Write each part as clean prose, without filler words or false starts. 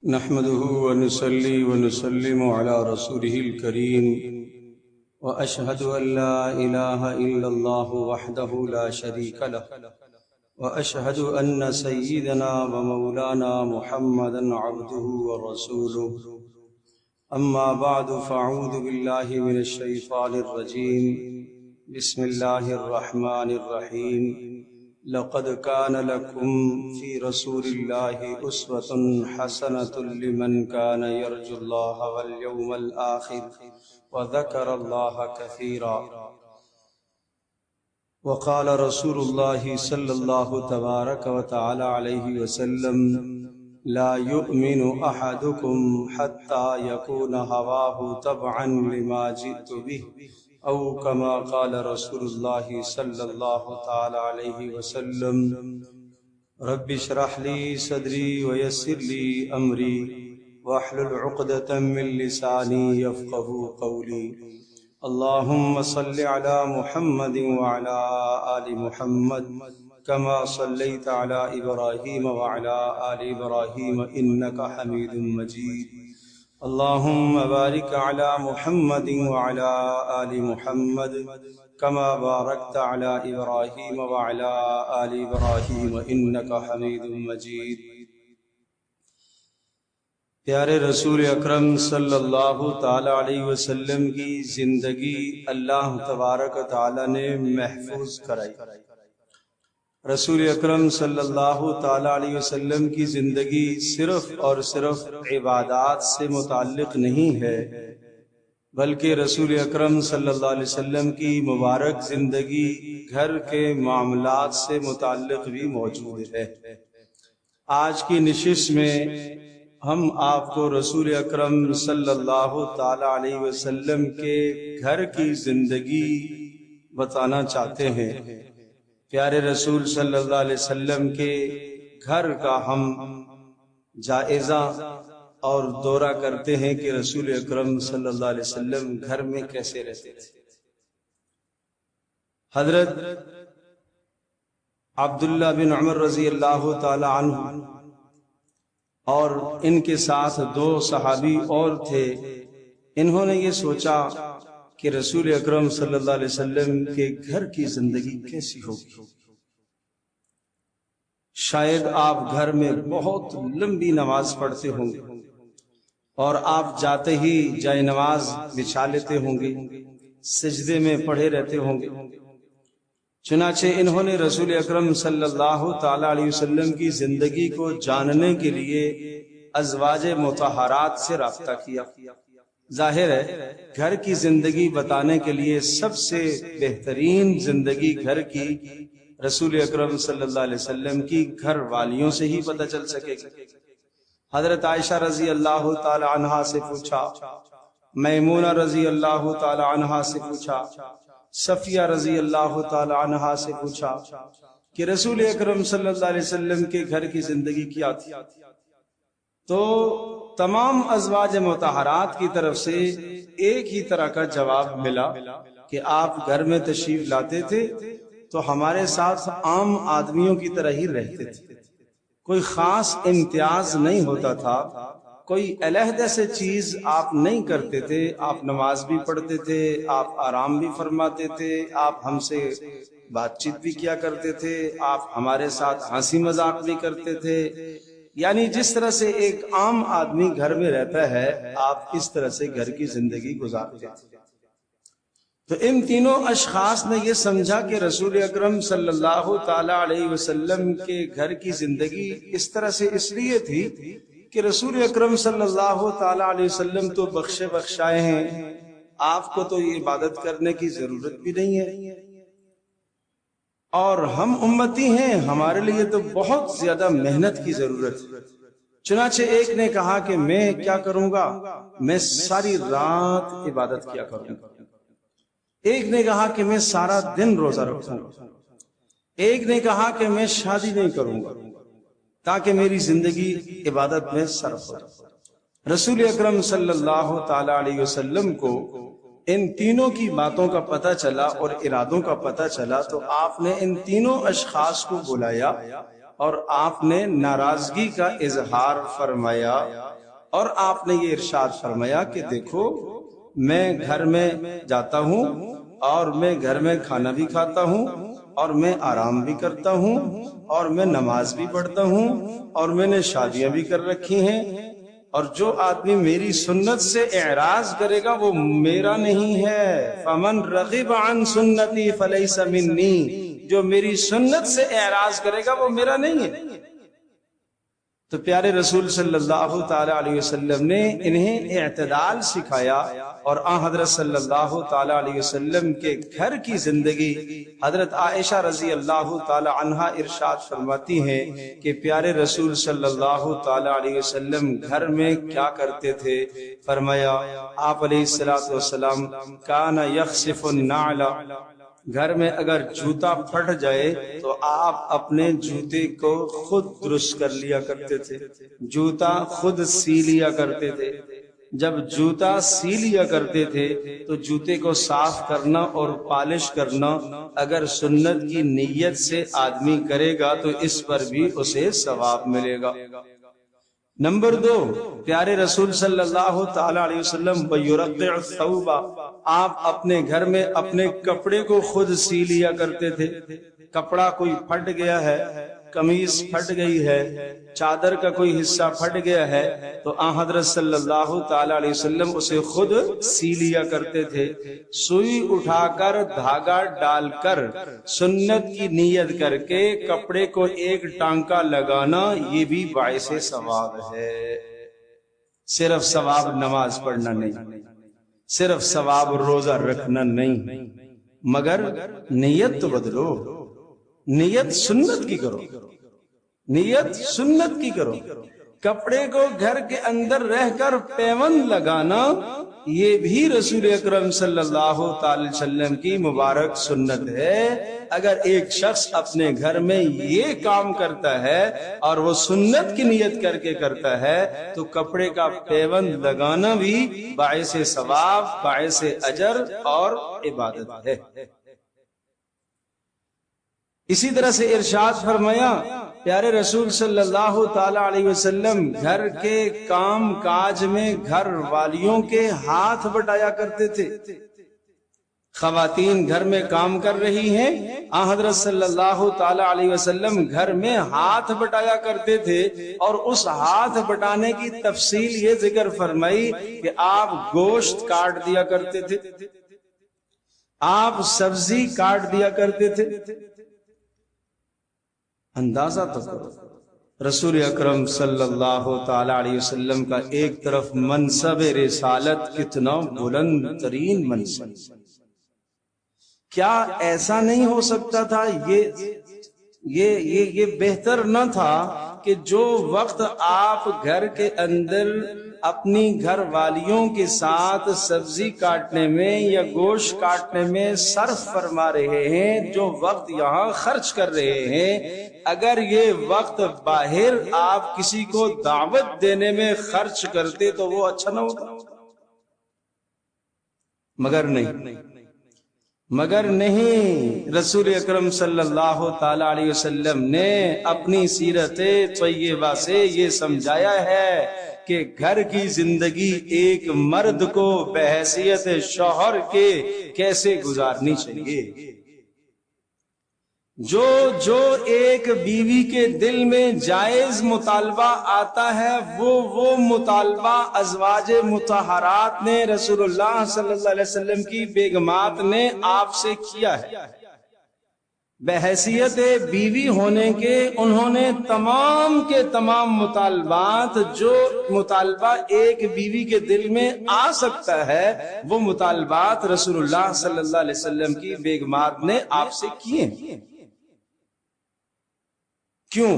نحمده ونصلي ونسلم على رسوله الكريم وأشهد أن لا إله إلا الله وحده لا شريك له وأشهد أن سيدنا ومولانا محمدا عبده ورسوله أما بعد فأعوذ بالله من الشيطان الرجيم بسم الله الرحمن الرحيم لقد كان لكم في رسول الله أسوة حسنة لمن كان يرجو الله واليوم الآخر وذكر الله كثيرا وقال رسول الله صلى الله تبارك وتعالى عليه وسلم لا يؤمن أحدكم حتى يكون هواه تبعا لما جئت به أو كما قال رسول الله صلى الله تعالى عليه وسلم رب اشرح لي صدري ويسر لي أمري واحلل عقدة من لساني يفقه قولي اللهم صل على محمد وعلى آل محمد كما صليت على إبراهيم وعلى آل إبراهيم إنك حميد مجيد اللهم بارك على محمد وعلى آل محمد كما باركت على إبراهيم وعلى آل إبراهيم إنك حميد مجيد۔ پیارے رسول اکرم صلی اللہ تعالی علیہ وسلم کی زندگی اللہ تبارک و تعالی نے محفوظ کرائی۔ رسول اکرم صلی اللہ تعالی علیہ وسلم کی زندگی صرف اور صرف عبادات سے متعلق نہیں ہے، بلکہ رسول اکرم صلی اللہ علیہ وسلم کی مبارک زندگی گھر کے معاملات سے متعلق بھی موجود ہے۔ آج کی نشست میں ہم آپ کو رسول اکرم صلی اللہ تعالی علیہ وسلم کے گھر کی زندگی بتانا چاہتے ہیں۔ پیارے رسول صلی اللہ علیہ وسلم کے گھر کا ہم جائزہ اور دورہ کرتے ہیں کہ رسول اکرم صلی اللہ علیہ وسلم گھر میں کیسے رہتے تھے۔ حضرت عبداللہ بن عمر رضی اللہ تعالی عنہ اور ان کے ساتھ دو صحابی اور تھے، انہوں نے یہ سوچا کہ رسول اکرم صلی اللہ علیہ وسلم کے گھر کی زندگی کیسی ہوگی۔ شاید آپ گھر میں بہت لمبی نماز پڑھتے ہوں گے اور آپ جاتے ہی جائے نماز بچھا لیتے ہوں گے، سجدے میں پڑھے رہتے ہوں گے۔ چنانچہ انہوں نے رسول اکرم صلی اللہ تعالی علیہ وسلم کی زندگی کو جاننے کے لیے ازواج مطہرات سے رابطہ کیا۔ ظاہر ہے گھر کی زندگی بتانے کے لیے سب سے بہترین زندگی گھر کی رسول اکرم صلی اللہ علیہ وسلم کی گھر والیوں سے ہی پتہ چل سکے گی۔ حضرت عائشہ رضی اللہ تعالی عنہا سے پوچھا، میمونہ رضی اللہ تعالی عنہا سے پوچھا، صفیہ رضی اللہ تعالی عنہا سے پوچھا کہ رسول اکرم صلی اللہ علیہ وسلم کے گھر کی زندگی کیا تھی، تو تمام ازواج مطہرات کی طرف سے ایک ہی طرح کا جواب ملا کہ آپ گھر میں تشریف لاتے تھے تو ہمارے ساتھ عام آدمیوں کی طرح ہی رہتے تھے، کوئی خاص امتیاز نہیں ہوتا تھا، کوئی علیحدہ سے چیز آپ نہیں کرتے تھے، آپ نماز بھی پڑھتے تھے، آپ آرام بھی فرماتے تھے، آپ ہم سے بات چیت بھی کیا کرتے تھے، آپ ہمارے ساتھ ہنسی مذاق بھی کرتے تھے، یعنی جس طرح سے ایک عام آدمی گھر میں رہتا ہے آپ اس طرح سے گھر کی زندگی گزارتے تھے۔ تو ان تینوں اشخاص نے یہ سمجھا کہ رسول اکرم صلی اللہ تعالی علیہ وسلم کے گھر کی زندگی اس طرح سے اس لیے تھی کہ رسول اکرم صلی اللہ تعالی علیہ وسلم تو بخشے بخشائے ہیں، آپ کو تو یہ عبادت کرنے کی ضرورت بھی نہیں ہے، اور ہم امتی ہیں، ہمارے لیے تو بہت زیادہ محنت کی ضرورت ہے۔ چنانچہ ایک نے کہا کہ میں کیا کروں گا، میں ساری رات عبادت کیا کروں گا، ایک نے کہا کہ میں سارا دن روزہ رکھوں گا، ایک نے کہا کہ میں شادی نہیں کروں گا تاکہ میری زندگی عبادت میں صرف ہو جائے۔ رسول اکرم صلی اللہ تعالی علیہ وسلم کو ان تینوں کی باتوں کا پتہ چلا اور ارادوں کا پتہ چلا، تو آپ نے ان تینوں اشخاص کو بلایا اور آپ نے ناراضگی کا اظہار فرمایا اور آپ نے یہ ارشاد فرمایا کہ دیکھو میں گھر میں جاتا ہوں اور میں گھر میں کھانا بھی کھاتا ہوں اور میں آرام بھی کرتا ہوں اور میں نماز بھی پڑھتا ہوں اور میں نے شادیاں بھی کر رکھی ہیں، اور جو آدمی میری سنت سے اعراض کرے گا وہ میرا نہیں ہے۔ فمن رغب عن سنتی فلیس منی، جو میری سنت سے اعراض کرے گا وہ میرا نہیں ہے۔ تو پیارے رسول صلی اللہ تعالی علیہ وسلم نے انہیں اعتدال سکھایا، اور آن حضرت صلی اللہ تعالی علیہ وسلم کے گھر کی زندگی، حضرت عائشہ رضی اللہ تعالی عنہا ارشاد فرماتی ہیں کہ پیارے رسول صلی اللہ تعالی علیہ وسلم گھر میں کیا کرتے تھے؟ فرمایا آپ علیہ السلام کان یخسف النعل، گھر میں اگر جوتا پھٹ جائے تو آپ اپنے جوتے کو خود درست کر لیا کرتے تھے، جوتا خود سی لیا کرتے تھے۔ جب جوتا سی لیا کرتے تھے تو جوتے کو صاف کرنا اور پالش کرنا اگر سنت کی نیت سے آدمی کرے گا تو اس پر بھی اسے ثواب ملے گا۔ نمبر 2، پیارے رسول صلی اللہ تعالی علیہ وسلم وَيُرَقِّعُ الثَّوْبَ، آپ اپنے گھر میں اپنے کپڑے کو خود سی لیا کرتے تھے۔ کپڑا کوئی پھٹ گیا ہے، قمیص پھٹ گئی ہے، چادر کا کوئی حصہ پھٹ گیا ہے تو آن حضرت صلی اللہ تعالی علیہ وسلم اسے خود سی لیا کرتے تھے۔ سوئی اٹھا کر دھاگا ڈال کر سنت کی نیت کر کے کپڑے کو ایک ٹانکا لگانا یہ بھی باعث ثواب ہے۔ صرف ثواب نماز پڑھنا نہیں، صرف ثواب روزہ رکھنا نہیں، مگر نیت تو بدلو، نیت سنت کی کرو، نیت سنت کی کرو۔ کپڑے کو گھر کے اندر رہ کر پیوند لگانا یہ بھی رسول اکرم صلی اللہ تعالی وسلم کی مبارک سنت ہے۔ اگر ایک شخص اپنے گھر میں یہ کام کرتا ہے اور وہ سنت کی نیت کر کے کرتا ہے تو کپڑے کا پیوند لگانا بھی باعث ثواب، باعث اجر اور عبادت ہے۔ اسی طرح سے ارشاد فرمایا پیارے رسول صلی اللہ تعالی علیہ وسلم گھر کے کام کاج میں گھر والیوں کے ہاتھ بٹایا کرتے تھے۔ خواتین گھر میں کام کر رہی ہیں، آن حضرت صلی اللہ تعالی علیہ وسلم گھر میں ہاتھ بٹایا کرتے تھے، اور اس ہاتھ بٹانے کی تفصیل یہ ذکر فرمائی کہ آپ گوشت کاٹ دیا کرتے تھے، آپ سبزی کاٹ دیا کرتے تھے۔ اندازہ تو کرو رسول اکرم صلی اللہ تعالی علیہ وسلم کا ایک طرف منصب رسالت کتنا بلند ترین منصب، کیا ایسا نہیں ہو سکتا تھا؟ یہ بہتر نہ تھا کہ جو وقت آپ گھر کے اندر اپنی گھر والیوں کے ساتھ سبزی کاٹنے میں یا گوشت کاٹنے میں صرف فرما رہے ہیں، جو وقت یہاں خرچ کر رہے ہیں، اگر یہ وقت باہر آپ کسی کو دعوت دینے میں خرچ کرتے تو وہ اچھا نہ ہوتا؟ مگر نہیں، رسول اکرم صلی اللہ تعالی علیہ وسلم نے اپنی سیرت طیبہ سے یہ سمجھایا ہے کہ گھر کی زندگی ایک مرد کو بحیثیت شوہر کے کیسے گزارنی چاہیے۔ جو ایک بیوی کے دل میں جائز مطالبہ آتا ہے وہ مطالبہ ازواج مطہرات نے، رسول اللہ صلی اللہ علیہ وسلم کی بیگمات نے آپ سے کیا ہے۔ بحیثیت بیوی ہونے کے انہوں نے تمام کے تمام مطالبات، جو مطالبہ ایک بیوی کے دل میں آ سکتا ہے وہ مطالبات رسول اللہ صلی اللہ علیہ وسلم کی بیگمات نے آپ سے کیے ہیں۔ کیوں؟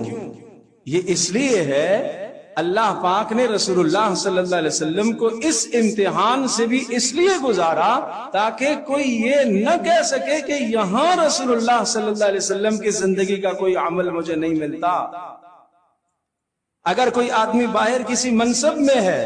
یہ اس لیے ہے اللہ پاک نے رسول اللہ صلی اللہ علیہ وسلم کو اس امتحان سے بھی اس لیے گزارا تاکہ کوئی یہ نہ کہہ سکے کہ یہاں رسول اللہ صلی اللہ علیہ وسلم کی زندگی کا کوئی عمل مجھے نہیں ملتا۔ اگر کوئی آدمی باہر کسی منصب میں ہے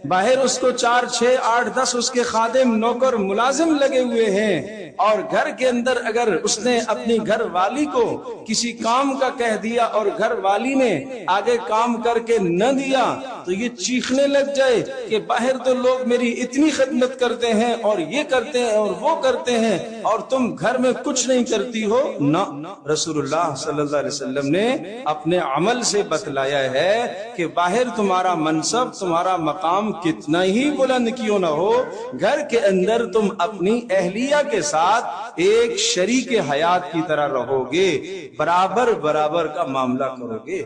باہر اس کو 4 6 8 10 اس کے خادم نوکر ملازم لگے ہوئے ہیں، اور گھر کے اندر اگر اس نے اپنی گھر والی کو کسی کام کا کہہ دیا اور گھر والی نے آگے کام کر کے نہ دیا تو یہ چیخنے لگ جائے کہ باہر تو لوگ میری اتنی خدمت کرتے ہیں اور یہ کرتے ہیں اور وہ کرتے ہیں اور تم گھر میں کچھ نہیں کرتی ہو۔ نہ، رسول اللہ صلی اللہ علیہ وسلم نے اپنے عمل سے بتلایا ہے کہ باہر تمہارا منصب، تمہارا مقام کتنا ہی بلند کیوں نہ ہو، گھر کے اندر تم اپنی اہلیہ کے ساتھ ایک شریک حیات کی طرح رہو گے، برابر برابر کا معاملہ کرو گے۔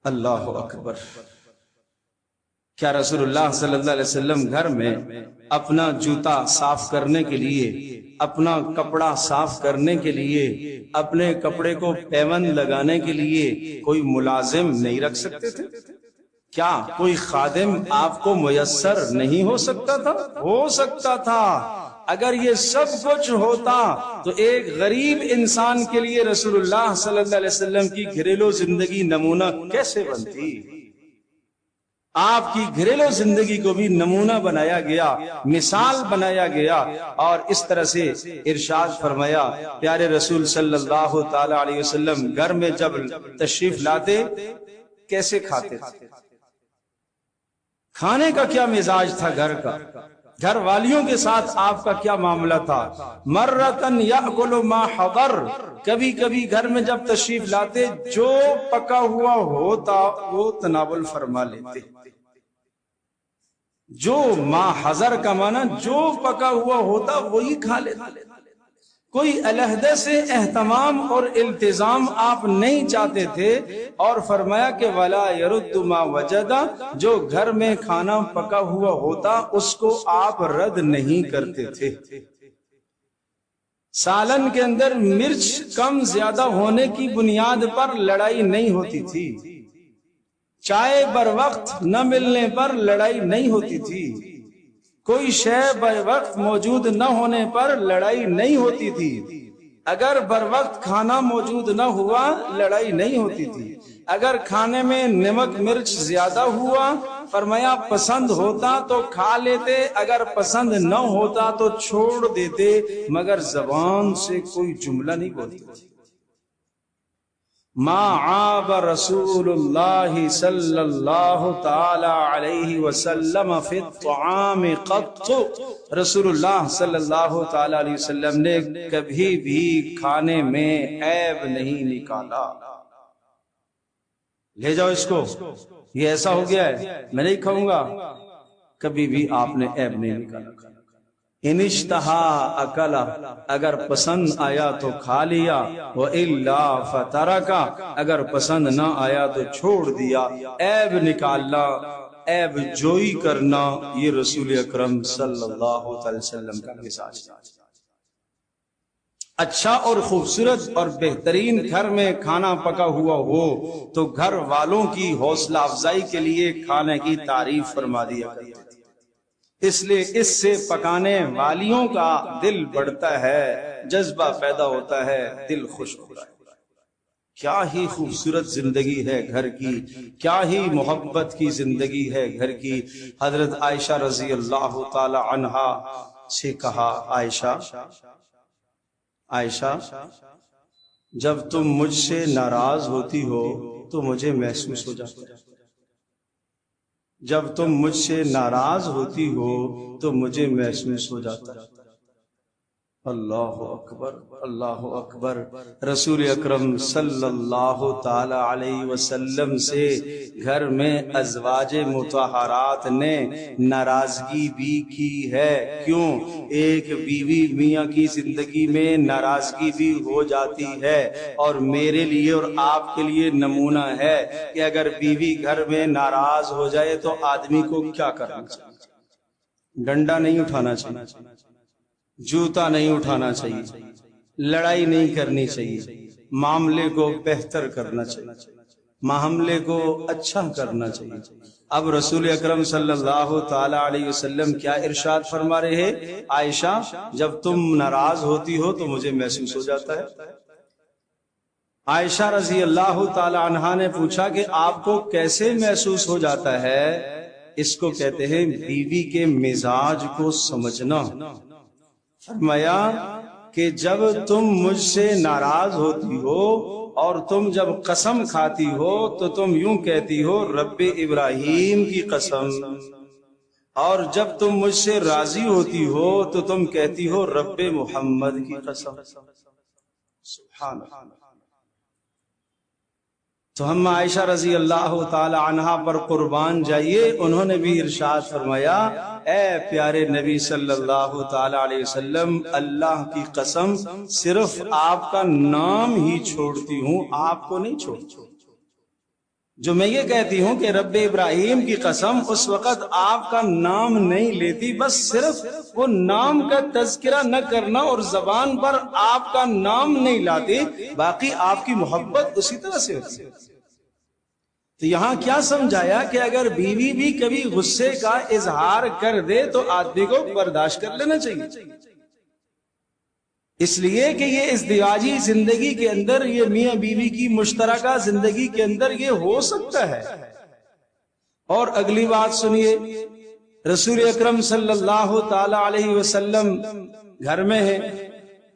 اللہ اکبر! کیا رسول اللہ صلی اللہ علیہ وسلم گھر میں اپنا جوتا صاف کرنے کے لیے، اپنا کپڑا صاف کرنے کے لیے، اپنے کپڑے کو پیوند لگانے کے لیے کوئی ملازم نہیں رکھ سکتے تھے؟ کیا کوئی خادم آپ کو میسر نہیں ہو سکتا تھا؟ ہو سکتا تھا۔ اگر یہ سب کچھ ہوتا تو ایک غریب انسان کے لیے رسول اللہ صلی اللہ علیہ وسلم کی گھریلو زندگی نمونہ کیسے بنتی؟ آپ کی گھریلو زندگی کو بھی نمونہ بنایا گیا، مثال بنایا گیا، اور اس طرح سے ارشاد فرمایا پیارے رسول صلی اللہ تعالی علیہ وسلم گھر میں جب تشریف لاتے کیسے کھاتے تھے؟ کھانے کا کیا مزاج تھا گھر کا؟ گھر والیوں کے ساتھ آپ کا کیا معاملہ تھا؟ مرتن یأکل ما حضر، کبھی کبھی گھر میں جب تشریف لاتے جو پکا ہوا ہوتا وہ تناول فرما لیتے۔ جو ما حضر کا معنی جو پکا ہوا ہوتا وہی کھا لیتے۔ کوئی علیحدہ سے اہتمام اور التزام آپ نہیں چاہتے تھے، اور فرمایا کہ وَلَا يَرُدُّ مَا وَجَدَ، جو گھر میں کھانا پکا ہوا ہوتا اس کو آپ رد نہیں کرتے تھے۔ سالن کے اندر مرچ کم زیادہ ہونے کی بنیاد پر لڑائی نہیں ہوتی تھی، چائے بر وقت نہ ملنے پر لڑائی نہیں ہوتی تھی، کوئی شے بر وقت موجود نہ ہونے پر لڑائی نہیں ہوتی تھی، اگر بر وقت کھانا موجود نہ ہوا لڑائی نہیں ہوتی تھی، اگر کھانے میں نمک مرچ زیادہ ہوا فرمایا پسند ہوتا تو کھا لیتے، اگر پسند نہ ہوتا تو چھوڑ دیتے، مگر زبان سے کوئی جملہ نہیں بولتے۔ ما عاب رسول اللہ صلی اللہ تعالی علیہ وسلم فی الطعام قط، رسول اللہ صلی اللہ تعالی علیہ وسلم نے کبھی بھی کھانے میں عیب نہیں نکالا۔ لے جاؤ اس کو، یہ ایسا ہو گیا ہے میں نہیں کھاؤں گا، کبھی بھی آپ نے عیب نہیں نکالا۔ ان اشتہا اکلا، اگر پسند آیا تو کھا لیا، وَإِلَّا فَتَرَكَ، اگر پسند نہ آیا تو چھوڑ دیا۔ عیب نکالنا، عیب جوئی کرنا، یہ رسول اکرم صلی اللہ علیہ وسلم کا مزاج تھا۔ اچھا اور خوبصورت اور بہترین گھر میں کھانا پکا ہوا ہو تو گھر والوں کی حوصلہ افزائی کے لیے کھانے کی تعریف فرما دیا کرتے تھے، اس لیے اس سے پکانے والیوں کا دل بڑھتا ہے، جذبہ پیدا ہوتا ہے، دل خوش ہوتا ہے۔ کیا ہی خوبصورت زندگی ہے گھر کی، کیا ہی محبت کی زندگی ہے گھر کی۔ حضرت عائشہ رضی اللہ تعالی عنہا سے کہا، عائشہ جب تم مجھ سے ناراض ہوتی ہو تو مجھے محسوس ہو جاتا ہے، جب تم مجھ سے ناراض ہوتی ہو تو مجھے محسوس ہو جاتا ہے۔ اللہ اکبر، اللہ اکبر۔ رسول اکرم صلی اللہ تعالی علیہ وسلم سے گھر میں ازواج مطہرات نے ناراضگی بھی کی ہے۔ کیوں؟ ایک بیوی میاں کی زندگی میں ناراضگی بھی ہو جاتی ہے، اور میرے لیے اور آپ کے لیے نمونہ ہے کہ اگر بیوی گھر میں ناراض ہو جائے تو آدمی کو کیا کرنا چاہیے؟ ڈنڈا نہیں اٹھانا چاہیے، جوتا نہیں اٹھانا چاہیے، لڑائی نہیں کرنی چاہیے، معاملے کو بہتر کرنا چاہیے، معاملے کو اچھا کرنا چاہیے۔ اب رسول اکرم صلی اللہ تعالی علیہ وسلم کیا ارشاد فرما رہے ہیں؟ عائشہ جب تم ناراض ہوتی ہو تو مجھے محسوس ہو جاتا ہے۔ عائشہ رضی اللہ تعالی عنہا نے پوچھا کہ آپ کو کیسے محسوس ہو جاتا ہے؟ اس کو کہتے ہیں بیوی کے مزاج کو سمجھنا۔ فرمایا کہ جب تم مجھ سے ناراض ہوتی ہو اور تم جب قسم کھاتی ہو تو تم یوں کہتی ہو رب ابراہیم کی قسم، اور جب تم مجھ سے راضی ہوتی ہو تو تم کہتی ہو رب محمد کی قسم۔ سبحان اللہ۔ تو ہم عائشہ رضی اللہ تعالی عنہا پر قربان جائیے، انہوں نے بھی ارشاد فرمایا اے پیارے نبی صلی اللہ تعالی علیہ وسلم، اللہ کی قسم صرف آپ کا نام ہی چھوڑتی ہوں، آپ کو نہیں چھوڑتی۔ جو میں یہ کہتی ہوں کہ رب ابراہیم کی قسم، اس وقت آپ کا نام نہیں لیتی، بس صرف وہ نام کا تذکرہ نہ کرنا اور زبان پر آپ کا نام نہیں لاتی، باقی آپ کی محبت اسی طرح سے ہوتی ہے۔ تو یہاں کیا سمجھایا کہ اگر بیوی بھی کبھی غصے کا اظہار کر دے تو آدمی کو برداشت کر لینا چاہیے، اس لیے کہ یہ ازدواجی زندگی کے اندر، یہ میاں بیوی کی مشترکہ زندگی کے اندر یہ ہو سکتا ہے۔ اور اگلی بات سنیے، رسول اکرم صلی اللہ تعالی علیہ وسلم گھر میں ہے،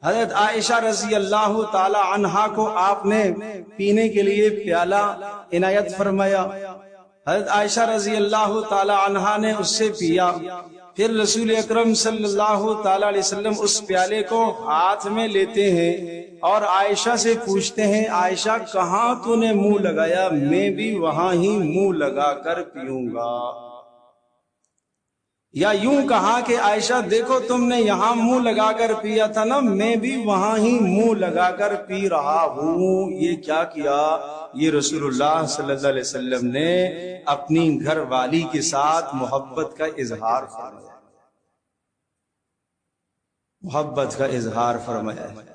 حضرت عائشہ رضی اللہ تعالی عنہا کو آپ نے پینے کے لیے پیالہ عنایت فرمایا، حضرت عائشہ رضی اللہ تعالی عنہا نے اس سے پیا، پھر رسول اکرم صلی اللہ تعالی علیہ وسلم اس پیالے کو ہاتھ میں لیتے ہیں اور عائشہ سے پوچھتے ہیں عائشہ کہاں تو نے منہ لگایا؟ میں بھی وہاں ہی منہ لگا کر پیوں گا۔ یا یوں کہا کہ عائشہ دیکھو تم نے یہاں منہ لگا کر پیا تھا نا، میں بھی وہاں ہی منہ لگا کر پی رہا ہوں۔ یہ کیا کیا؟ یہ رسول اللہ صلی اللہ علیہ وسلم نے اپنی گھر والی کے ساتھ محبت کا اظہار فرمایا، محبت کا اظہار فرمایا ہے۔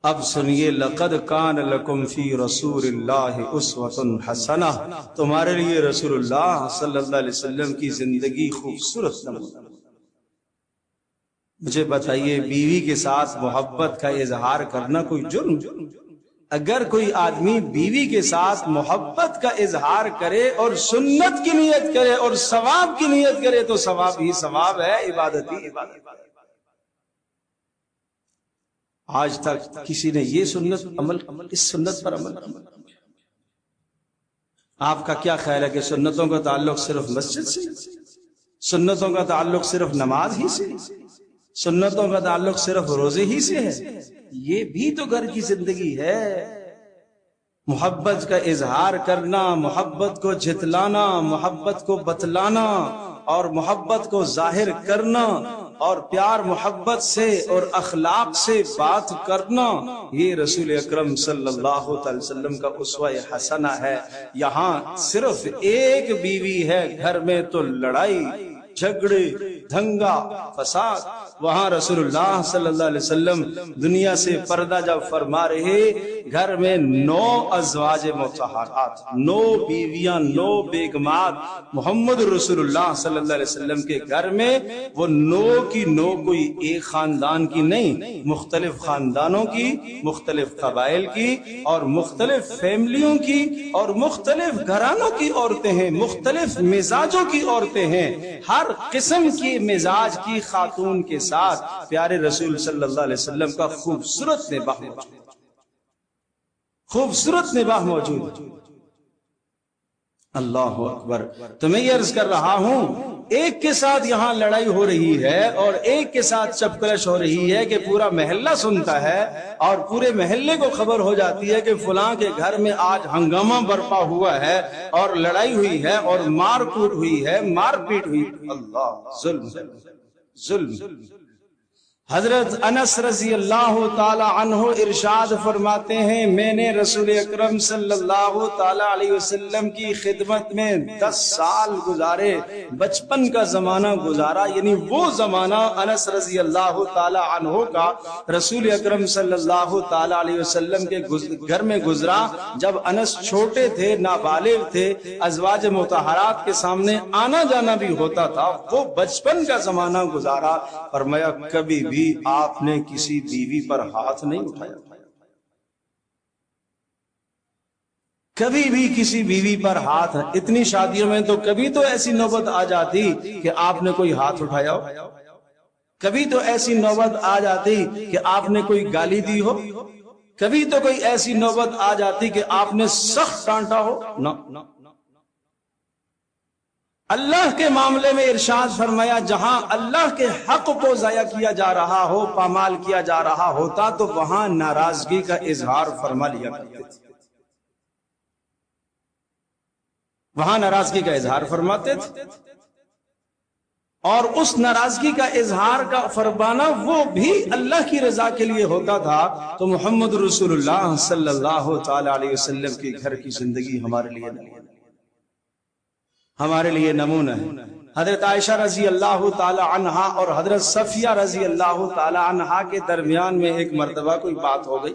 اب سنیے، لقد کان لکم فی رسول اللہ اسوۃ حسنہ، تمہارے لیے رسول اللہ صلی اللہ علیہ وسلم کی زندگی خوبصورت نمونہ۔ مجھے بتائیے، بیوی کے ساتھ محبت کا اظہار کرنا کوئی جرم؟ اگر کوئی آدمی بیوی کے ساتھ محبت کا اظہار کرے اور سنت کی نیت کرے اور ثواب کی نیت کرے تو ثواب ہی ثواب ہے، عبادت ہی عبادت ہے۔ آج تک کسی نے یہ سنت اس سنت پر عمل کیا؟ آپ کا کیا خیال ہے کہ سنتوں کا تعلق صرف مسجد سے، سنتوں کا تعلق صرف نماز ہی سے، سنتوں کا تعلق صرف روزے ہی سے ہے؟ یہ بھی تو گھر کی زندگی ہے۔ محبت کا اظہار کرنا، محبت کو جھتلانا، محبت کو بتلانا اور محبت کو ظاہر کرنا اور پیار محبت سے اور اخلاق سے بات کرنا، یہ رسول اکرم صلی اللہ علیہ وسلم کا اسوہ حسنہ ہے۔ یہاں صرف ایک بیوی ہے گھر میں تو لڑائی جھگڑے دھنگا فساد، وہاں رسول اللہ صلی اللہ علیہ وسلم دنیا سے پردہ جب فرما رہے، گھر میں 9 ازواج مطہرات، 9 بیویاں، 9 بیگمات محمد رسول اللہ صلی اللہ علیہ وسلم کے گھر میں، وہ 9 کی 9 کوئی ایک خاندان کی نہیں، مختلف خاندانوں کی، مختلف قبائل کی اور مختلف فیملیوں کی اور مختلف گھرانوں کی عورتیں ہیں، مختلف مزاجوں کی عورتیں ہیں۔ ہر قسم کی مزاج کی خاتون کے ساتھ پیارے رسول صلی اللہ علیہ وسلم کا خوبصورت نباہ موجود، خوبصورت نباہ موجود۔ اللہ اکبر۔ تو میں یہ عرض کر رہا ہوں، ایک کے ساتھ یہاں لڑائی ہو رہی ہے اور ایک کے ساتھ چپکلش ہو رہی ہے کہ پورا محلہ سنتا ہے اور پورے محلے کو خبر ہو جاتی ہے کہ فلاں کے گھر میں آج ہنگامہ برپا ہوا ہے اور لڑائی ہوئی ہے اور مار کوٹ ہوئی ہے، مار پیٹ ہوئی۔ اللہ، ظلم ظلم۔ حضرت انس رضی اللہ تعالی عنہ ارشاد فرماتے ہیں، میں نے رسول اکرم صلی اللہ تعالی علیہ وسلم کی خدمت میں 10 سال گزارے، بچپن کا زمانہ گزارا، یعنی وہ زمانہ انس رضی اللہ تعالی عنہ کا رسول اکرم صلی اللہ تعالی علیہ وسلم کے گھر میں گزرا جب انس چھوٹے تھے، نابالغ تھے، ازواج مطہرات کے سامنے آنا جانا بھی ہوتا تھا، وہ بچپن کا زمانہ گزارا۔ فرمایا کبھی بھی آپ نے کسی بیوی پر ہاتھ نہیں اٹھایا، کبھی بھی کسی بیوی پر ہاتھ، اتنی شادیوں میں تو کبھی تو ایسی نوبت آ جاتی کہ آپ نے کوئی ہاتھ اٹھایا ہو، کبھی تو ایسی نوبت آ جاتی کہ آپ نے کوئی گالی دی ہو، کبھی تو کوئی ایسی نوبت آ جاتی کہ آپ نے سخت ڈانٹا ہو۔ نہ، اللہ کے معاملے میں ارشاد فرمایا جہاں اللہ کے حق کو ضائع کیا جا رہا ہو، پامال کیا جا رہا ہوتا تو وہاں ناراضگی کا اظہار فرما لیا کرتے تھے، وہاں ناراضگی کا اظہار فرماتے تھے، اور اس ناراضگی کا اظہار کا فرمانا وہ بھی اللہ کی رضا کے لیے ہوتا تھا۔ تو محمد رسول اللہ صلی اللہ تعالی علیہ وسلم کے گھر کی زندگی ہمارے لیے نمونہ ہے۔ حضرت عائشہ رضی اللہ تعالی عنہا اور حضرت صفیہ رضی اللہ تعالی عنہا کے درمیان میں ایک مرتبہ کوئی بات ہو گئی۔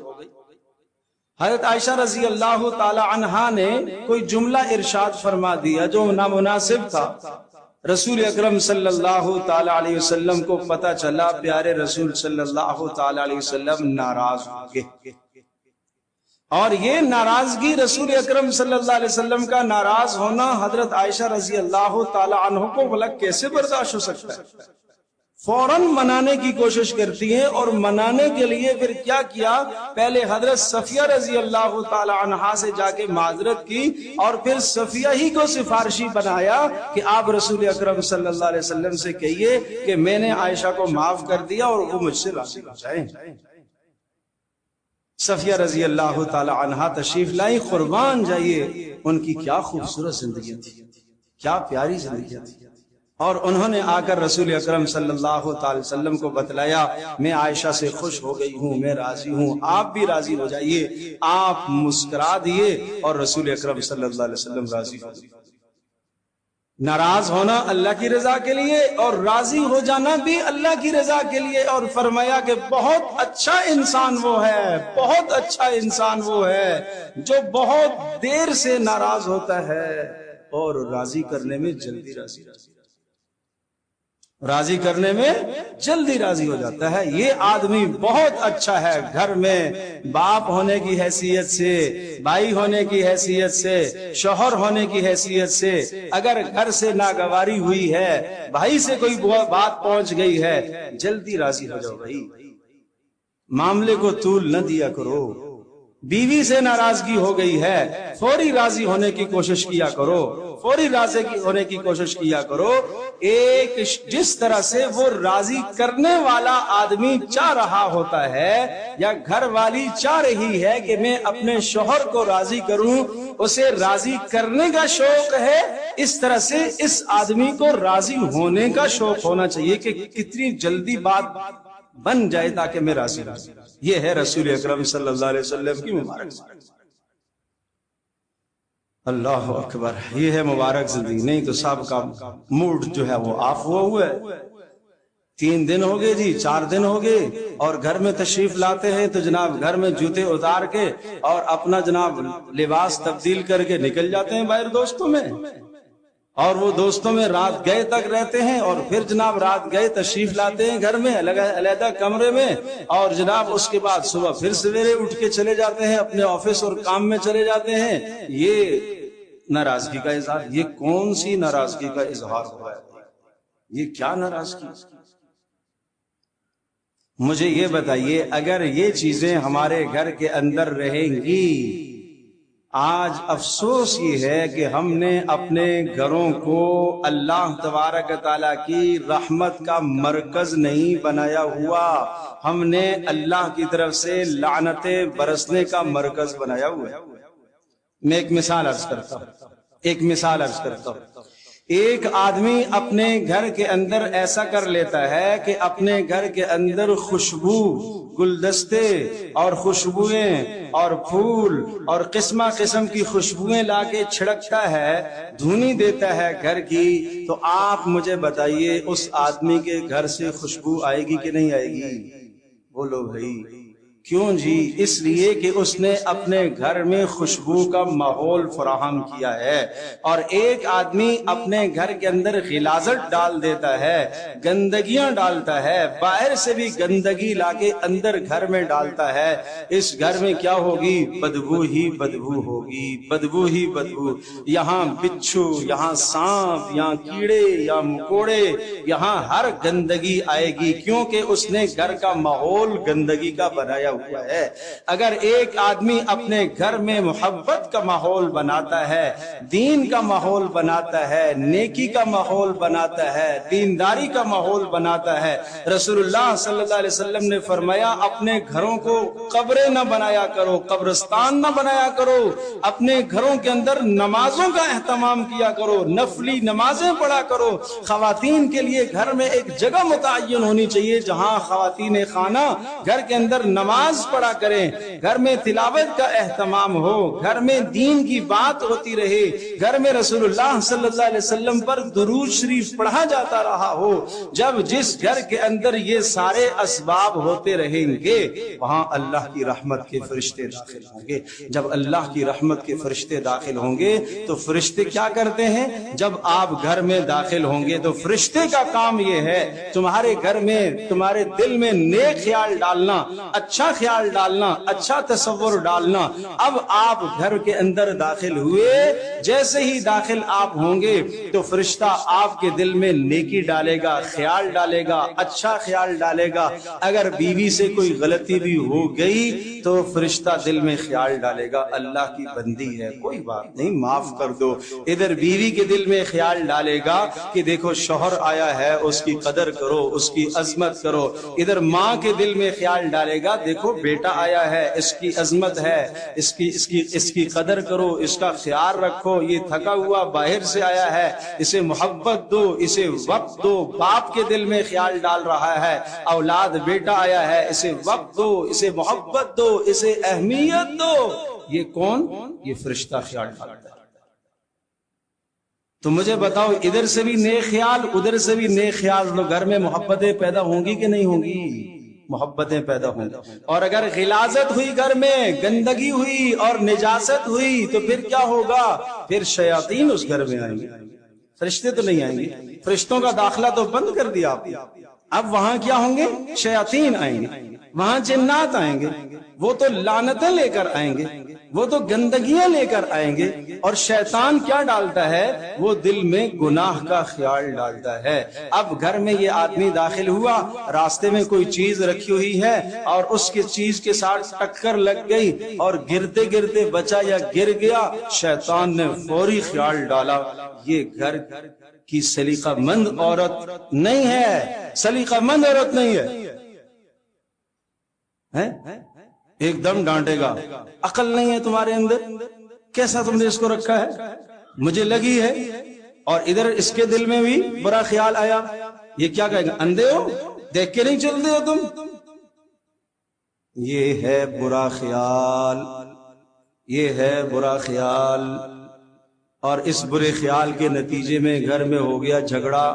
حضرت عائشہ رضی اللہ تعالی عنہا نے کوئی جملہ ارشاد فرما دیا جو نامناسب تھا۔ رسول اکرم صلی اللہ تعالی علیہ وسلم کو پتہ چلا، پیارے رسول صلی اللہ تعالی علیہ وسلم ناراض ہو گئے، اور یہ ناراضگی رسول اکرم صلی اللہ علیہ وسلم کا ناراض ہونا حضرت عائشہ رضی اللہ تعالی عنہ کو بھلا کیسے برداشت ہو سکتا ہے؟ فوراً منانے کی کوشش کرتی ہیں، اور منانے کے لیے پھر کیا کیا؟ پہلے حضرت صفیہ رضی اللہ تعالی عنہا سے جا کے معذرت کی، اور پھر صفیہ ہی کو سفارشی بنایا کہ آپ رسول اکرم صلی اللہ علیہ وسلم سے کہیے کہ میں نے عائشہ کو معاف کر دیا اور وہ مجھ سے راضی ہو جائیں۔ صفیہ رضی اللہ تعالی عنہا تشریف لائی، قربان جائیے، ان کی کیا خوبصورت زندگی تھی، کیا پیاری زندگی تھی، اور انہوں نے آ کر رسول اکرم صلی اللہ تعالی وسلم کو بتلایا میں عائشہ سے خوش ہو گئی ہوں، میں راضی ہوں، آپ بھی راضی ہو جائیے۔ آپ مسکرا دیے اور رسول اکرم صلی اللہ علیہ وسلم راضی ہو گئے۔ ناراض ہونا اللہ کی رضا کے لیے اور راضی ہو جانا بھی اللہ کی رضا کے لیے، اور فرمایا کہ بہت اچھا انسان وہ ہے، بہت اچھا انسان وہ ہے جو بہت دیر سے ناراض ہوتا ہے اور راضی کرنے میں جلدی راضی کرنے میں جلدی راضی ہو جاتا ہے۔ یہ آدمی بہت اچھا ہے، گھر میں باپ ہونے کی حیثیت سے، بھائی ہونے کی حیثیت سے، شوہر ہونے کی حیثیت سے اگر گھر سے ناگواری ہوئی ہے، بھائی سے کوئی بات پہنچ گئی ہے، جلدی راضی ہو جاؤ بھائی، معاملے کو طول نہ دیا کرو۔ بیوی سے ناراضگی ہو گئی ہے، فوری راضی ہونے کی کوشش کیا کرو، فوری راضی ہونے کی کوشش کیا کرو۔ ایک جس طرح سے وہ راضی کرنے والا آدمی چاہ رہا ہوتا ہے یا گھر والی چاہ رہی ہے کہ میں اپنے شوہر کو راضی کروں، اسے راضی کرنے کا شوق ہے، اس طرح سے اس آدمی کو راضی ہونے کا شوق ہونا چاہیے کہ کتنی جلدی بات بن جائے تاکہ میں راضی ہوں۔ یہ ہے رسول اکرم صلی اللہ علیہ وسلم کی مبارک زندگی۔ اللہ اکبر، یہ ہے مبارک زندگی۔ نہیں تو سب کا موڈ جو ہے وہ آف ہوا ہے۔ 3 دن ہو گئے جی، 4 دن ہو گئے، اور گھر میں تشریف لاتے ہیں تو جناب گھر میں جوتے اتار کے اور اپنا جناب لباس تبدیل کر کے نکل جاتے ہیں باہر دوستوں میں، اور وہ دوستوں میں رات گئے تک رہتے ہیں، اور پھر جناب رات گئے تشریف لاتے ہیں گھر میں علیحدہ کمرے میں، اور جناب اس کے بعد صبح پھر سویرے اٹھ کے چلے جاتے ہیں اپنے آفس اور کام میں چلے جاتے ہیں۔ یہ ناراضگی کا اظہار، یہ کون سی ناراضگی کا اظہار ہو رہا ہے؟ یہ کیا ناراضگی؟ مجھے یہ بتائیے، اگر یہ چیزیں ہمارے گھر کے اندر رہیں گی، آج افسوس یہ ہے کہ ہم نے اپنے گھروں کو اللہ تبارک تعالیٰ کی رحمت کا مرکز نہیں بنایا ہوا، ہم نے اللہ کی طرف سے لعنتیں برسنے کا مرکز بنایا ہوا ہے۔ میں ایک مثال عرض کرتا ہوں۔ ایک آدمی اپنے گھر کے اندر ایسا کر لیتا ہے کہ اپنے گھر کے اندر خوشبو، گلدستے اور خوشبوئیں اور پھول اور قسم قسم کی خوشبوئیں لا کے چھڑکتا ہے، دھونی دیتا ہے گھر کی، تو آپ مجھے بتائیے اس آدمی کے گھر سے خوشبو آئے گی کہ نہیں آئے گی؟ بولو بھائی، کیوں جی؟ اس لیے کہ اس نے اپنے گھر میں خوشبو کا ماحول فراہم کیا ہے۔ اور ایک آدمی اپنے گھر کے اندر غلاظت ڈال دیتا ہے، گندگیاں ڈالتا ہے، باہر سے بھی گندگی لا کے اندر گھر میں ڈالتا ہے، اس گھر میں کیا ہوگی؟ بدبو ہی بدبو ہوگی، بدبو ہی بدبو۔ یہاں بچھو، یہاں سانپ، یہاں کیڑے، یہاں مکوڑے، یہاں ہر گندگی آئے گی، کیونکہ اس نے گھر کا ماحول گندگی کا بنایا ہوا ہے۔ اگر ایک آدمی اپنے گھر میں محبت کا ماحول بناتا ہے، دین کا ماحول بناتا ہے، نیکی کا ماحول بناتا ہے، دینداری کا ماحول بناتا ہے، رسول اللہ صلی اللہ علیہ وسلم نے فرمایا اپنے گھروں کو قبریں نہ بنایا کرو، قبرستان نہ بنایا کرو، اپنے گھروں کے اندر نمازوں کا اہتمام کیا کرو، نفلی نمازیں پڑھا کرو۔ خواتین کے لیے گھر میں ایک جگہ متعین ہونی چاہیے جہاں خواتین خانہ گھر کے اندر نماز پڑھا کریں، گھر میں تلاوت کا اہتمام ہو، گھر میں دین کی بات ہوتی رہے، گھر میں رسول اللہ صلی اللہ علیہ وسلم پر درود شریف پڑھا جاتا رہا ہو۔ جب جس گھر کے اندر یہ سارے اسباب ہوتے رہیں گے وہاں اللہ کی رحمت کے فرشتے داخل ہوں گے۔ جب اللہ کی رحمت کے فرشتے داخل ہوں گے تو فرشتے کیا کرتے ہیں؟ جب آپ گھر میں داخل ہوں گے تو فرشتے کا کام یہ ہے تمہارے گھر میں، تمہارے دل میں نیک خیال ڈالنا، اچھا خیال ڈالنا، اچھا تصور ڈالنا۔ اب آپ گھر کے اندر داخل ہوئے، جیسے ہی داخل آپ ہوں گے تو فرشتہ آپ کے دل میں نیکی ڈالے گا، خیال ڈالے گا، اچھا خیال ڈالے گا۔ اگر بیوی سے کوئی غلطی بھی ہو گئی تو فرشتہ دل میں خیال ڈالے گا اللہ کی بندی ہے، کوئی بات نہیں، معاف کر دو۔ ادھر بیوی کے دل میں خیال ڈالے گا کہ دیکھو شوہر آیا ہے، اس کی قدر کرو، اس کی عظمت کرو۔ ادھر ماں کے دل میں خیال ڈالے گا دیکھو بیٹا آیا ہے، اس کی عظمت ہے، اس کی قدر کرو، اس کا خیال رکھو، یہ تھکا ہوا باہر سے آیا ہے، اسے محبت دو، اسے وقت دو۔ باپ کے دل میں خیال ڈال رہا ہے اولاد بیٹا آیا ہے، اسے وقت دو، اسے محبت دو، اسے اہمیت دو۔ یہ کون؟ یہ فرشتہ خیال ڈالتا ہے۔ تو مجھے بتاؤ ادھر سے بھی نیک خیال، ادھر سے بھی نیک خیال، تو گھر میں محبتیں پیدا ہوں گی کہ نہیں ہوں گی؟ محبتیں پیدا ہوں گی۔ اور اگر غلاظت ہوئی گھر میں، گندگی ہوئی اور نجاست ہوئی تو پھر کیا ہوگا؟ پھر شیاطین اس گھر میں آئیں گے، فرشتے تو نہیں آئیں گے۔ فرشتوں کا داخلہ تو بند کر دیا آپ نے۔ اب وہاں کیا ہوں گے؟ شیاطین آئیں گے، وہاں جنات آئیں گے، وہ تو لعنتیں لے کر آئیں گے، وہ تو گندگیاں لے کر آئیں گے۔ اور شیطان کیا ڈالتا ہے؟ وہ دل میں گناہ کا خیال ڈالتا ہے۔ اب گھر میں یہ آدمی داخل ہوا، راستے میں کوئی چیز رکھی ہوئی ہے اور اس کی چیز کے ساتھ ٹکر لگ گئی اور گرتے گرتے بچا یا گر گیا، شیطان نے فوری خیال ڈالا یہ گھر کی سلیقہ مند عورت نہیں ہے، سلیقہ مند عورت نہیں ہے، ایک دم ڈانٹے گا، عقل نہیں ہے تمہارے اندر، کیسا تم نے اس کو رکھا ہے، مجھے لگی ہے۔ اور ادھر اس کے دل میں بھی برا خیال آیا، یہ کیا کہے گا؟ اندھے ہو، دیکھ کے نہیں چلتے ہو تم؟ یہ ہے برا خیال، یہ ہے برا خیال۔ اور اس برے خیال کے نتیجے میں گھر میں ہو گیا جھگڑا،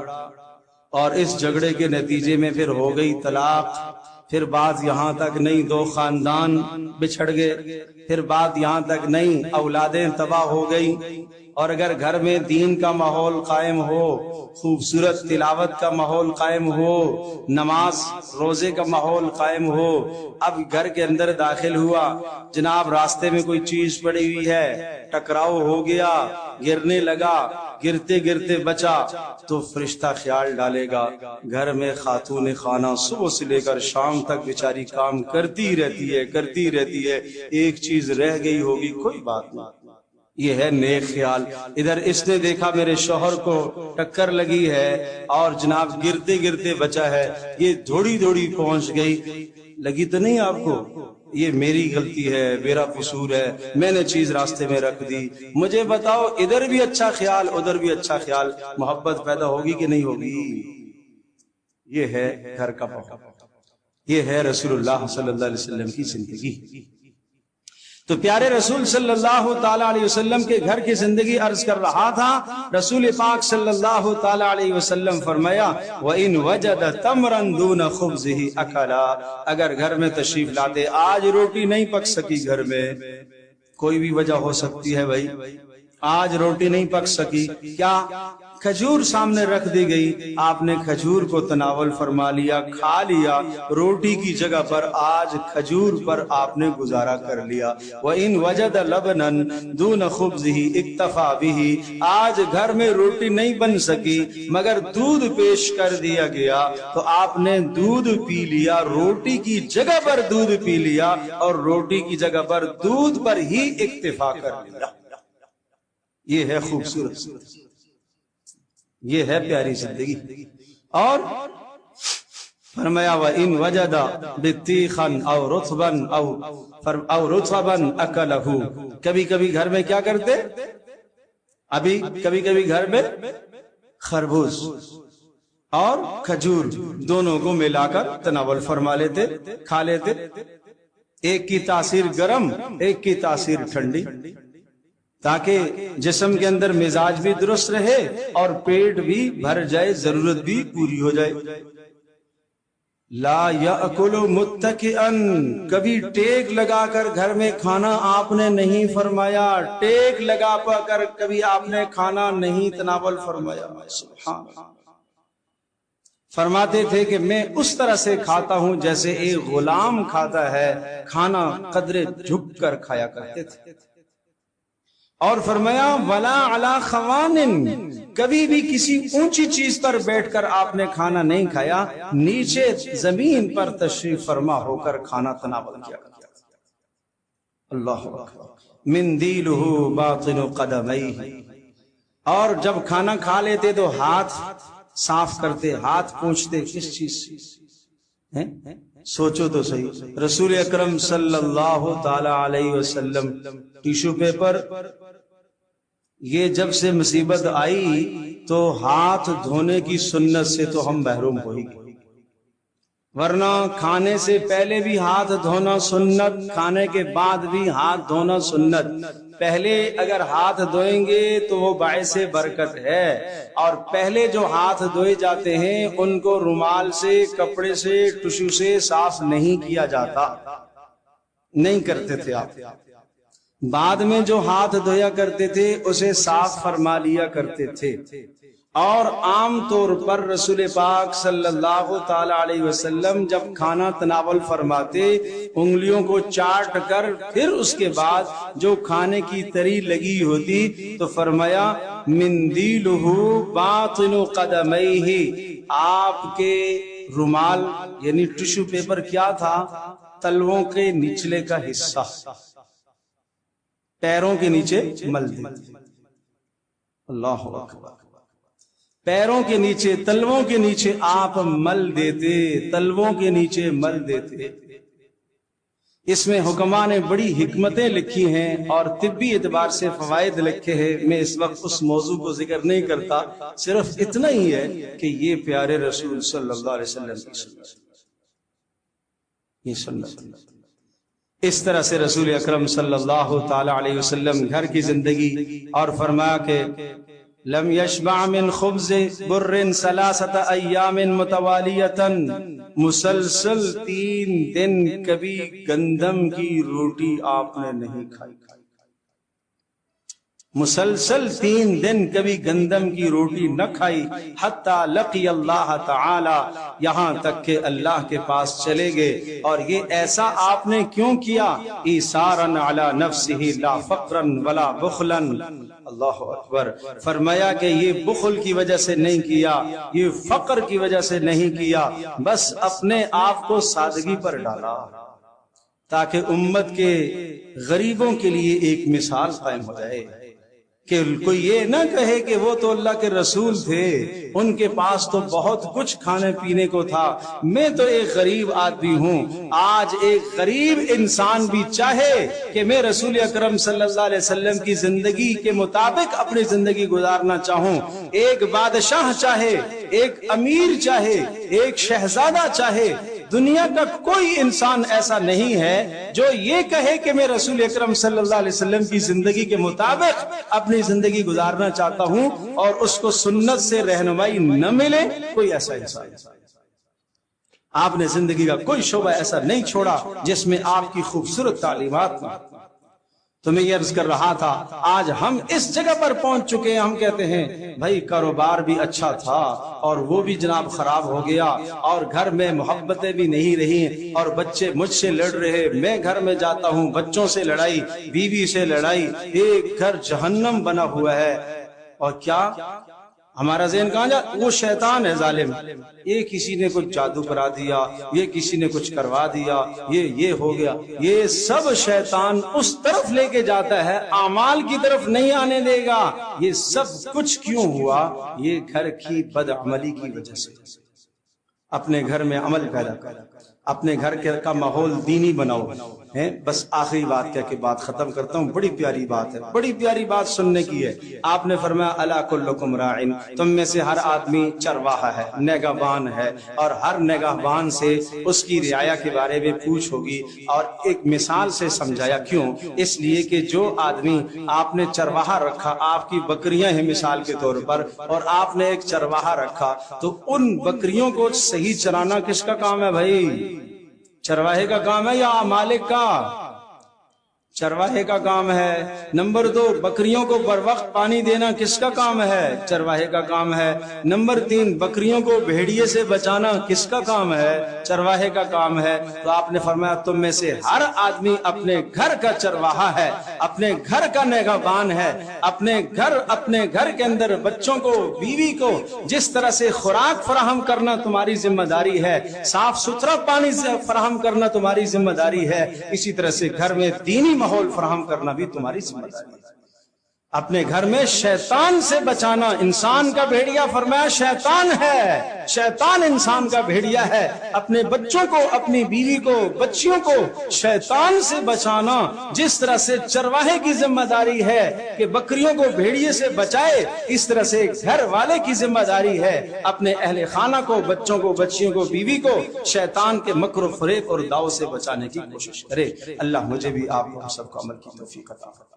اور اس جھگڑے کے نتیجے میں پھر ہو گئی طلاق، پھر بات یہاں تک نہیں دو خاندان بچھڑ گئے، پھر بات یہاں تک نہیں اولادیں تباہ ہو گئی۔ اور اگر گھر میں دین کا ماحول قائم ہو، خوبصورت تلاوت کا ماحول قائم ہو، نماز روزے کا ماحول قائم ہو، اب گھر کے اندر داخل ہوا، جناب راستے میں کوئی چیز پڑی ہوئی ہے، ٹکراؤ ہو گیا، گرنے لگا، گرتے گرتے بچا، تو فرشتہ خیال ڈالے گا گھر میں خاتون خانہ صبح سے لے کر شام تک بیچاری کام کرتی رہتی ہے، ایک چیز رہ گئی ہوگی، کوئی بات نہیں۔ یہ ہے نیک خیال۔ ادھر اس نے دیکھا میرے شوہر کو ٹکر لگی ہے اور جناب گرتے گرتے بچا ہے، یہ دھوڑی دھوڑی پہنچ گئی، لگی تو نہیں آپ کو، یہ میری غلطی ہے، میرا قصور ہے، میں نے چیز راستے میں رکھ دی۔ مجھے بتاؤ ادھر بھی اچھا خیال ادھر بھی اچھا خیال، محبت پیدا ہوگی کہ نہیں ہوگی؟ یہ ہے گھر کا ماحول، یہ ہے رسول اللہ صلی اللہ علیہ وسلم کی زندگی۔ تو پیارے رسول صلی اللہ تعالی علیہ وسلم کے گھر کی زندگی عرض کر رہا تھا. رسول پاک صلی اللہ تعالی علیہ وسلم فرمایا وَإِن وَجَدَ تَمْرًا دُونَ خُبْزِهِ أَكَلَا. اگر گھر میں تشریف لاتے، آج روٹی نہیں پک سکی گھر میں، کوئی بھی وجہ ہو سکتی ہے بھائی، آج روٹی نہیں پک سکی، کیا کھجور سامنے رکھ دی گئی، آپ نے کھجور کو تناول فرما لیا، کھا لیا، روٹی کی جگہ پر آج کھجور پر آپ نے گزارا کر لیا. وَإِن وَجَدَ لَبْنًا دُونَ خُبْزِهِ اکتفا بِهِ. آج گھر میں روٹی نہیں بن سکی مگر دودھ پیش کر دیا گیا تو آپ نے دودھ پی لیا، روٹی کی جگہ پر دودھ پی لیا اور روٹی کی جگہ پر دودھ پر ہی اکتفا کر لیا. یہ ہے خوبصورت، یہ ہے پیاری زندگی. اور فرمایا وَإِن وَجَدَ بِطِّيخًا أَوْ رُطْبًا أَوْ رُطْبًا أَكَلَهُ. کبھی کبھی گھر میں کیا کرتے، ابھی کبھی کبھی گھر میں خربوز اور کھجور دونوں کو ملا کر تناول فرما لیتے، کھا لیتے. ایک کی تاثیر گرم، ایک کی تاثیر ٹھنڈی، تاکہ جسم کے اندر مزاج بھی درست رہے اور پیٹ بھی بھر جائے، ضرورت بھی پوری ہو جائے. لا یأکل متکئا. کبھی ٹیک لگا کر گھر میں کھانا آپ نے نہیں فرمایا، ٹیک لگا کر کبھی آپ نے کھانا نہیں تناول فرمایا. سبحان اللہ. فرماتے تھے کہ میں اس طرح سے کھاتا ہوں جیسے ایک غلام کھاتا ہے، کھانا قدرے جھک کر کھایا کرتے تھے. اور فرمایا ولا علی خوان. کبھی بھی کسی اونچی چیز پر بیٹھ کر آپ نے کھانا نہیں کھایا، نیچے زمین پر تشریف فرما ہو کر کھانا تناول کیا. اللہ اکبر. مندیلہ باطن قدمیہ. اور جب کھانا کھا لیتے تو ہاتھ صاف کرتے، ہاتھ پوچھتے کس چیز سے؟ سوچو تو صحیح. رسول اکرم صلی اللہ تعالی علیہ وسلم ٹیشو پیپر، یہ جب سے مصیبت آئی تو ہاتھ دھونے کی سنت سے تو ہم محروم ہو ہی گئے، ورنہ کھانے سے پہلے بھی ہاتھ دھونا سنت، کھانے کے بعد بھی ہاتھ دھونا سنت. پہلے اگر ہاتھ دھوئیں گے تو وہ باعث برکت ہے، اور پہلے جو ہاتھ دھوئے جاتے ہیں ان کو رومال سے، کپڑے سے، ٹشو سے صاف نہیں کیا جاتا، نہیں کرتے تھے آپ. بعد میں جو ہاتھ دھویا کرتے تھے اسے صاف فرما لیا کرتے تھے. اور عام طور پر رسول پاک صلی اللہ تعالی علیہ وسلم جب کھانا تناول فرماتے، انگلیوں کو چاٹ کر پھر اس کے بعد جو کھانے کی تری لگی ہوتی تو فرمایا مندیلہ باطن قدمیہ. آپ کے رومال یعنی ٹشو پیپر کیا تھا؟ تلووں کے نچلے کا حصہ، پیروں کے نیچے مل دیتے. اللہ اکبر. پیروں کے نیچے، تلووں کے نیچے آپ مل دیتے، تلووں کے نیچے مل دیتے. اس میں حکماء نے بڑی حکمتیں لکھی ہیں اور طبی اعتبار سے فوائد لکھے ہیں. میں اس وقت اس موضوع کو ذکر نہیں کرتا، صرف اتنا ہی ہے کہ یہ پیارے رسول صلی اللہ علیہ وسلم کی سنت، یہ سنت. اس طرح سے رسول اکرم صلی اللہ تعالی علیہ وسلم گھر کی زندگی. اور فرمایا کہ لم یشبع من خبز بر 3 ایام متوالیتا. مسلسل 3 دن کبھی گندم کی روٹی آپ نے نہیں کھائی، مسلسل 3 دن کبھی گندم کی روٹی نہ کھائی. حتی لقی اللہ تعالی، یہاں تک کہ اللہ کے پاس چلے گئے. اور یہ ایسا آپ نے کیوں کیا؟ ایثارا علی نفسہ لا فقرا ولا بخلا. اللہ اکبر. فرمایا کہ یہ بخل کی وجہ سے نہیں کیا، یہ فقر کی وجہ سے نہیں کیا، بس اپنے آپ کو سادگی پر ڈالا تاکہ امت کے غریبوں کے لیے ایک مثال قائم ہو جائے. کہ کوئی یہ نہ کہے کہ وہ تو اللہ کے رسول تھے، ان کے پاس تو بہت کچھ کھانے پینے کو تھا، میں تو ایک غریب آدمی ہوں. آج ایک غریب انسان بھی چاہے کہ میں رسول اکرم صلی اللہ علیہ وسلم کی زندگی کے مطابق اپنی زندگی گزارنا چاہوں. ایک بادشاہ چاہے، ایک امیر چاہے، ایک شہزادہ چاہے، دنیا کا کوئی انسان ایسا نہیں ہے جو یہ کہے کہ میں رسول اکرم صلی اللہ علیہ وسلم کی زندگی کے مطابق اپنی زندگی گزارنا چاہتا ہوں اور اس کو سنت سے رہنمائی نہ ملے، کوئی ایسا انسان۔ آپ نے زندگی کا کوئی شعبہ ایسا نہیں چھوڑا جس میں آپ کی خوبصورت تعلیمات نہ۔ تو میں یہ عرض کر رہا تھا، آج ہم اس جگہ پر پہنچ چکے ہیں، ہم کہتے ہیں بھائی کاروبار بھی اچھا تھا اور وہ بھی جناب خراب ہو گیا، اور گھر میں محبتیں بھی نہیں رہی، اور بچے مجھ سے لڑ رہے، میں گھر میں جاتا ہوں بچوں سے لڑائی، بیوی سے لڑائی، ایک گھر جہنم بنا ہوا ہے۔ اور کیا ہمارا ذہن کہاں جا؟ وہ شیطان ہے ظالم، یہ کسی نے کچھ جادو کرا دیا، یہ کسی نے کچھ کروا دیا، یہ ہو گیا، یہ سب شیطان اس طرف لے کے جاتا ہے، اعمال کی طرف نہیں آنے دے گا۔ یہ سب کچھ کیوں ہوا؟ یہ گھر کی بدعملی کی وجہ سے۔ اپنے گھر میں عمل پیدا کرو، اپنے گھر کا ماحول دینی بناؤ۔ بس آخری بات کہہ کے بات ختم کرتا ہوں، بڑی پیاری بات ہے، بڑی پیاری بات سننے کی ہے۔ آپ نے فرمایا الا کلکم راعٍ، تم میں سے ہر آدمی چرواہا ہے، نگہبان ہے، اور ہر نگہبان سے اس کی رعایا کے بارے میں پوچھ ہوگی۔ اور ایک مثال سے سمجھایا، کیوں؟ اس لیے کہ جو آدمی آپ نے چرواہا رکھا، آپ کی بکریاں ہیں مثال کے طور پر، اور آپ نے ایک چرواہا رکھا، تو ان بکریوں کو صحیح چرانا کس کا کام ہے بھائی؟ چرواہے کا کام ہے یا مالک کا؟ چرواہے کا کام ہے۔ نمبر 2، بکریوں کو بر وقت پانی دینا کس کا کام ہے؟ چرواہے کا کام ہے۔ نمبر 3، بکریوں کو بھیڑیے سے بچانا کس کا کام ہے؟ چرواہے کا کام ہے۔ تو آپ نے فرمایا تم میں سے ہر آدمی اپنے گھر کا چرواہا ہے، اپنے گھر کا نگہبان ہے، اپنے گھر کے اندر بچوں کو، بیوی کو جس طرح سے خوراک فراہم کرنا تمہاری ذمہ داری ہے، صاف ستھرا پانی فراہم کرنا تمہاری ذمہ داری ہے، اسی طرح سے گھر میں دینی ماحول فراہم کرنا بھی تمہاری ذمہ داری ہے۔ اپنے گھر میں شیطان سے بچانا، انسان کا بھیڑیا فرمایا شیطان ہے، شیطان انسان کا بھیڑیا ہے۔ اپنے بچوں کو، اپنی بیوی کو، بچیوں کو شیطان سے بچانا، جس طرح سے چرواہے کی ذمہ داری ہے کہ بکریوں کو بھیڑیے سے بچائے، اس طرح سے گھر والے کی ذمہ داری ہے اپنے اہل خانہ کو، بچوں کو، بچیوں کو، بیوی کو شیطان کے مکر و فریب اور داؤ سے بچانے کی کوشش کرے۔ اللہ مجھے بھی، آپ کو، ہم سب کو عمل کی توفیق عطا فرمائے۔